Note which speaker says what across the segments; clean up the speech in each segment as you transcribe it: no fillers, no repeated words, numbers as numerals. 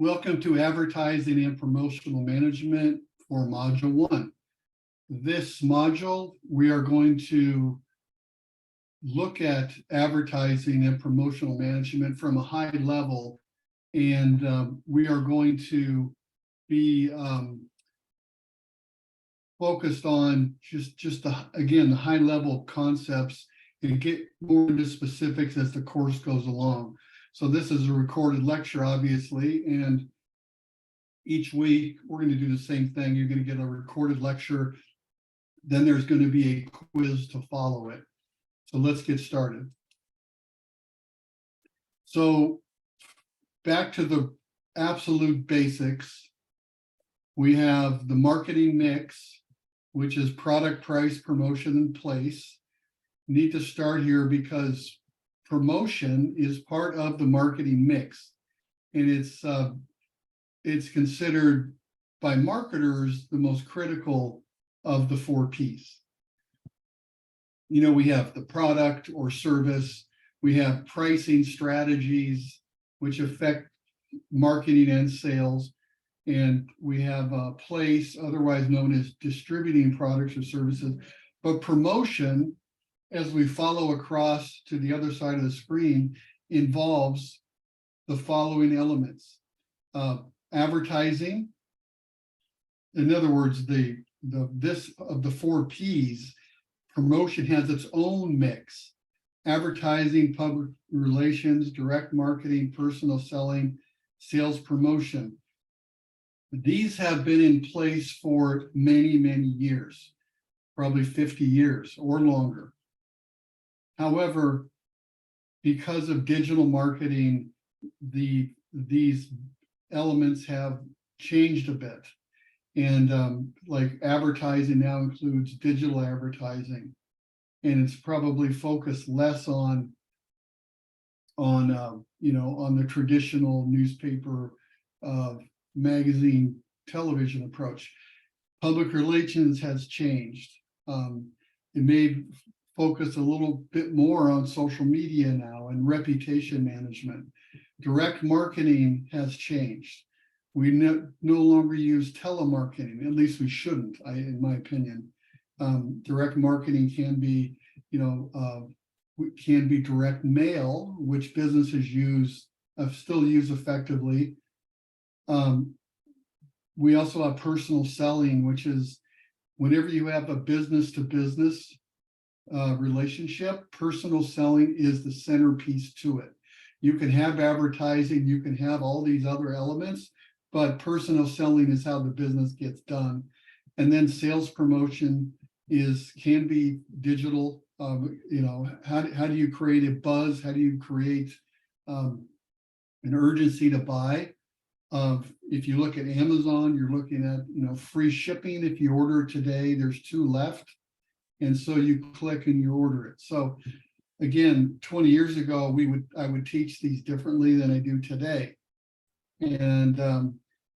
Speaker 1: Welcome to Advertising and Promotional Management for Module 1. This module, we are going to look at advertising and promotional management from a high level, and we are going to be focused on again, the high level concepts and get more into specifics as the course goes along. So this is a recorded lecture, obviously, and each week we're going to do the same thing. You're going to get a recorded lecture, then there's going to be a quiz to follow it. So let's get started. So back to the absolute basics. We have the marketing mix, which is product, price, promotion, and place. Need to start here because promotion is part of the marketing mix, and it's considered by marketers the most critical of the 4 Ps. You know, we have the product or service, we have pricing strategies which affect marketing and sales, and we have a place, otherwise known as distributing products or services. But promotion, as we follow across to the other side of the screen, involves the following elements. Advertising. In other words, this of the 4 Ps, promotion has its own mix. Advertising, public relations, direct marketing, personal selling, sales promotion. These have been in place for many, many years, probably 50 years or longer. However, because of digital marketing, these elements have changed a bit. And like advertising now includes digital advertising, and it's probably focused less on the traditional newspaper, magazine, television approach. Public relations has changed. It may focus a little bit more on social media now and reputation management. Direct marketing has changed. We no longer use telemarketing, at least we shouldn't, in my opinion. Direct marketing can be, can be direct mail, which businesses still use effectively. We also have personal selling, which is whenever you have a business-to-business relationship, personal selling is the centerpiece to it. You can have advertising, you can have all these other elements, but personal selling is how the business gets done. And then sales promotion can be digital. How do you create a buzz? How do you create an urgency to buy? If you look at Amazon, you're looking at free shipping. If you order today, there's 2 left. And so you click and you order it. So again, 20 years ago, I would teach these differently than I do today. And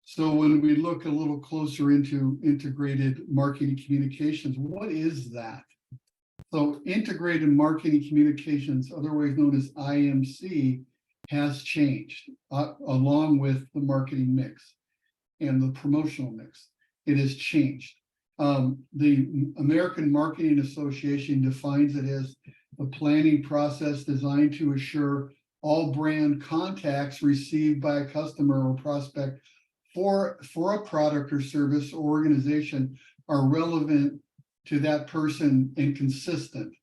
Speaker 1: so when we look a little closer into integrated marketing communications, what is that? So integrated marketing communications, otherwise known as IMC, has changed along with the marketing mix and the promotional mix. It has changed. The American Marketing Association defines it as the planning process designed to assure all brand contacts received by a customer or prospect for a product or service or organization are relevant to that person and consistent.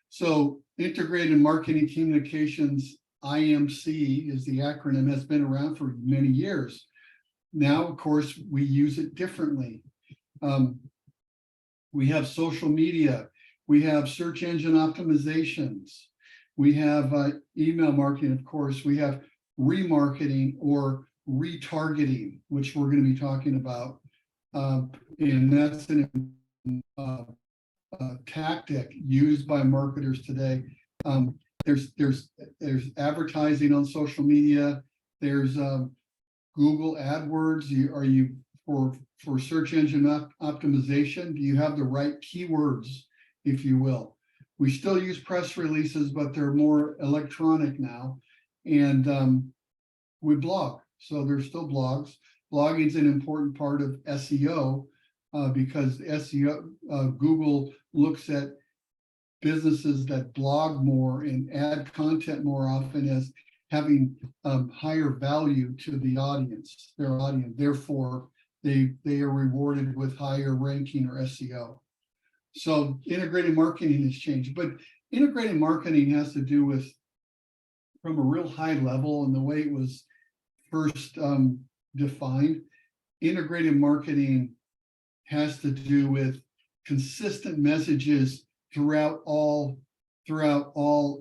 Speaker 1: So integrated marketing communications, IMC is the acronym, has been around for many years. Now, of course, we use it differently. We have social media, we have search engine optimizations, we have email marketing, of course, we have remarketing or retargeting, which we're going to be talking about. And that's a tactic used by marketers today. There's advertising on social media. There's Google AdWords. Are you for search engine optimization? Do you have the right keywords, if you will? We still use press releases, but they're more electronic now. And we blog. So there's still blogs. Blogging is an important part of SEO because SEO, Google looks at businesses that blog more and add content more often as having higher value to the audience, their audience. Therefore, they are rewarded with higher ranking or SEO. So integrated marketing has changed, but integrated marketing has to do with, from a real high level and the way it was first defined, integrated marketing has to do with consistent messages throughout all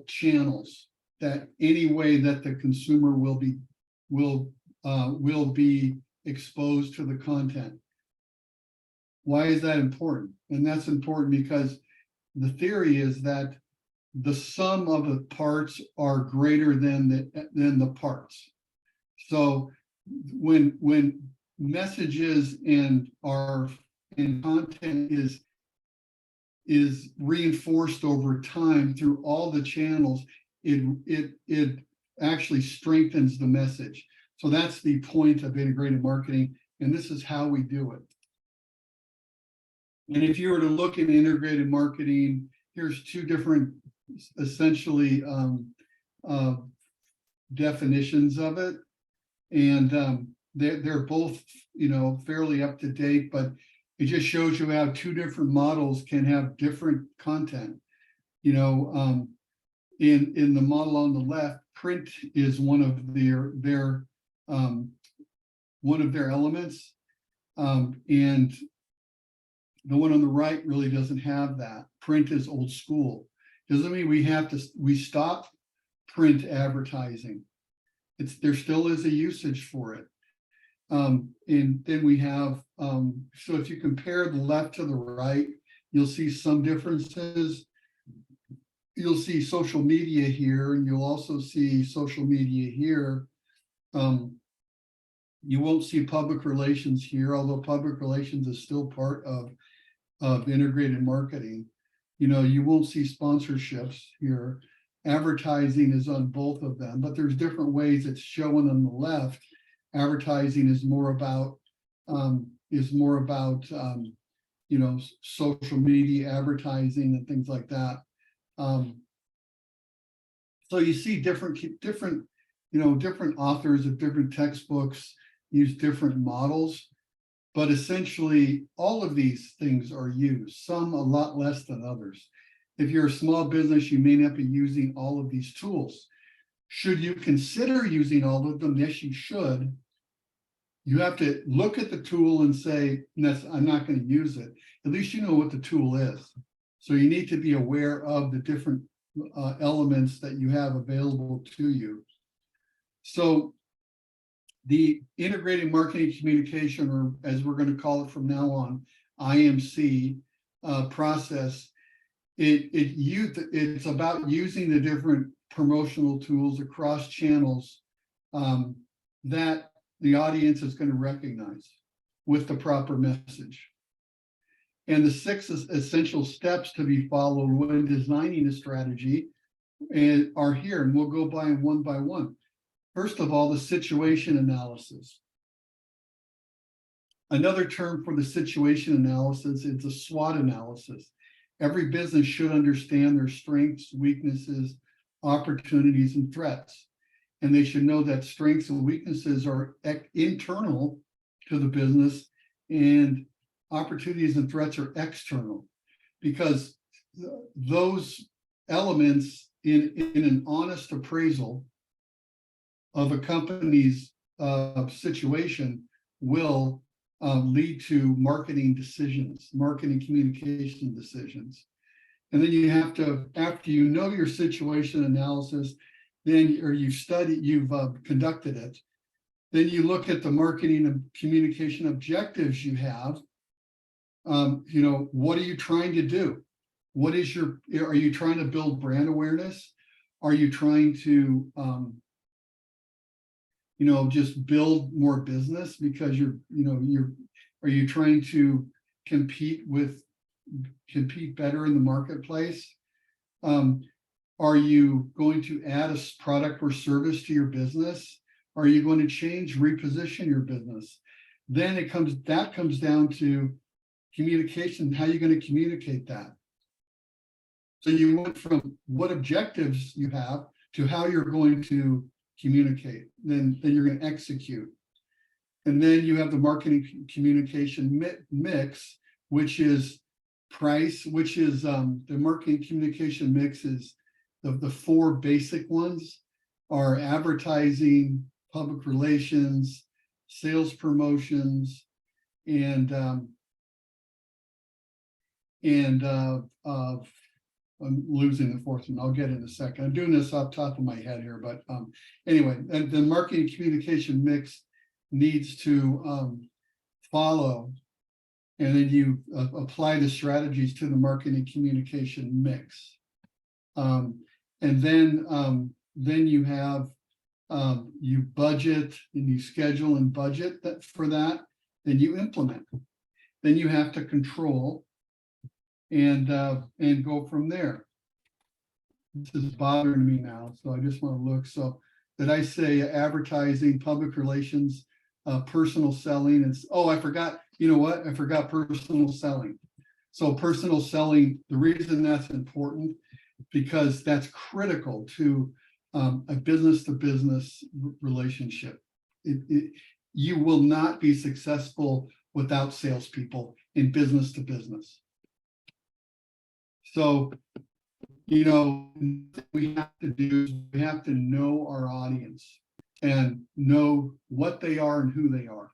Speaker 1: channels, that any way that the consumer will be exposed to the content. Why is that important? And that's important because the theory is that the sum of the parts are greater than the parts. So when messages and content is reinforced over time through all the channels, it actually strengthens the message. So that's the point of integrated marketing, and this is how we do it. And if you were to look at integrated marketing, here's two different, essentially, definitions of it, and they're both, fairly up to date, but it just shows you how two different models can have different content. In the model on the left, print is one of their elements, and the one on the right really doesn't have that. Print is old school. Doesn't mean we stop print advertising. There still is a usage for it. And then we have, so if you compare the left to the right, you'll see some differences. You'll see social media here, and you'll also see social media here. You won't see public relations here, although public relations is still part of integrated marketing. You won't see sponsorships here. Advertising is on both of them, but there's different ways it's shown on the left. Advertising is more about social media advertising and things like that. So you see different authors of different textbooks use different models, but essentially all of these things are used, some a lot less than others. If you're a small business, you may not be using all of these tools. Should you consider using all of them? Yes, you should. You have to look at the tool and say, I'm not going to use it. At least you know what the tool is. So you need to be aware of the different elements that you have available to you. So the integrated marketing communication, or as we're going to call it from now on, IMC process, it's about using the different promotional tools across channels that the audience is going to recognize with the proper message. And the 6 essential steps to be followed when designing a strategy are here, and we'll go by them one by one. First of all, the situation analysis. Another term for the situation analysis is a SWOT analysis. Every business should understand their strengths, weaknesses, opportunities, and threats. And they should know that strengths and weaknesses are internal to the business, and opportunities and threats are external, because those elements in an honest appraisal of a company's situation will lead to marketing decisions, marketing communication decisions. And then you have to, after you know your situation analysis, you've conducted it, then you look at the marketing and communication objectives you have. What are you trying to do? Are you trying to build brand awareness? Are you trying to, just build more business because are you trying to compete better in the marketplace? Are you going to add a product or service to your business? Are you going to change, reposition your business? Then that comes down to communication. How are you going to communicate that? So you went from what objectives you have to how you're going to communicate. Then you're going to execute. And then you have the marketing communication mix, which is price, which is the marketing communication mix is the four basic ones are advertising, public relations, sales promotions, and I'm losing the fourth one. I'll get in a second. I'm doing this off the top of my head here, but anyway, and the marketing communication mix needs to follow, and then you apply the strategies to the marketing communication mix, and then you have you budget and you schedule and budget that for that. Then you implement. Then you have to control and go from there. This is bothering me now, so I just want to look. So did I say advertising, public relations, personal selling? And I forgot. You know what? I forgot personal selling. So personal selling. The reason that's important because that's critical to a business-to-business relationship. You will not be successful without salespeople in business-to-business. So, we have to do is we have to know our audience and know what they are and who they are.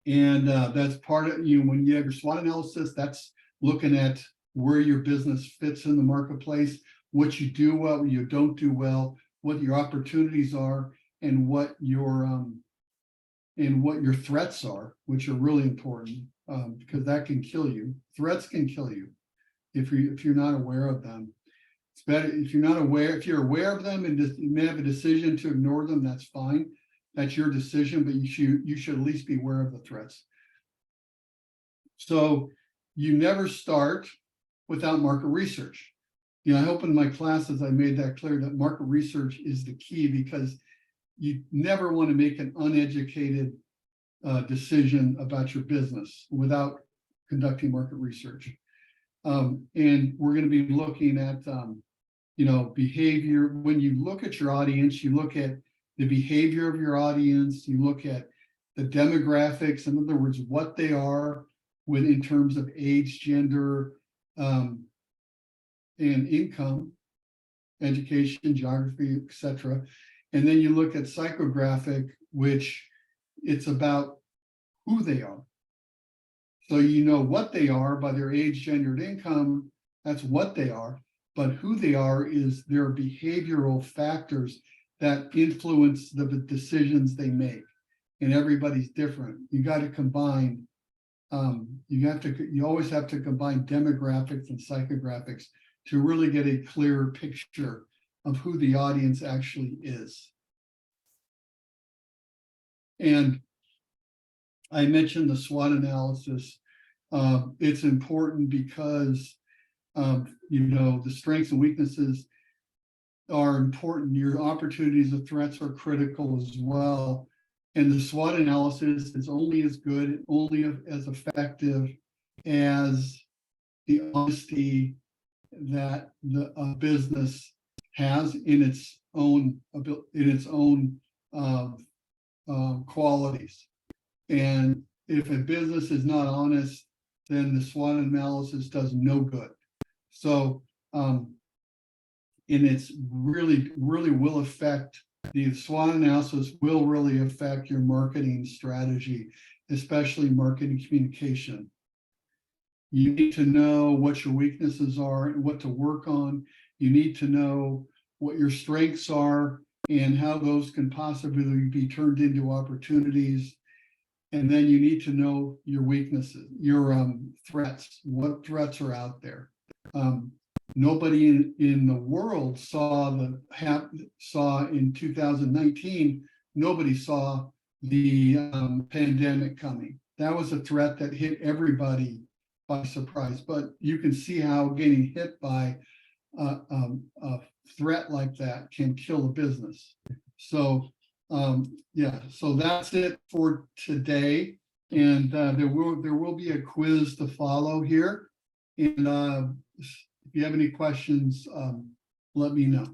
Speaker 1: And that's part of, when you have your SWOT analysis, that's looking at where your business fits in the marketplace, what you do well, what you don't do well, what your opportunities are, and what your threats are, which are really important because that can kill you. Threats can kill you if you're not aware of them. It's better if you're not aware. If you're aware of them and you may have a decision to ignore them, that's fine. That's your decision, but you should at least be aware of the threats. So you never start without market research. I hope in my classes I made that clear that market research is the key because you never want to make an uneducated decision about your business without conducting market research. And we're going to be looking at, behavior. When you look at your audience, you look at the behavior of your audience, you look at the demographics, in other words, what they are in terms of age, gender, and income, education, geography, etc. And then you look at psychographic, which it's about who they are. So you know what they are by their age, gender, and income. That's what they are. But who they are is their behavioral factors that influence the decisions they make. And everybody's different. You got to combine. You always have to combine demographics and psychographics to really get a clear picture of who the audience actually is. And I mentioned the SWOT analysis. It's important because the strengths and weaknesses are important. Your opportunities and threats are critical as well. And the SWOT analysis is only as good, only as effective as the honesty that the business has in its own qualities. And if a business is not honest, then the SWOT analysis does no good. So, and it's really will affect, the SWOT analysis will really affect your marketing strategy, especially marketing communication. You need to know what your weaknesses are and what to work on. You need to know what your strengths are and how those can possibly be turned into opportunities. And then you need to know your weaknesses, your threats, what threats are out there. Nobody in the world saw in 2019, nobody saw the pandemic coming. That was a threat that hit everybody by surprise, but you can see how getting hit by a threat like that can kill a business. So Yeah, so that's it for today. And there will be a quiz to follow here. And if you have any questions, let me know.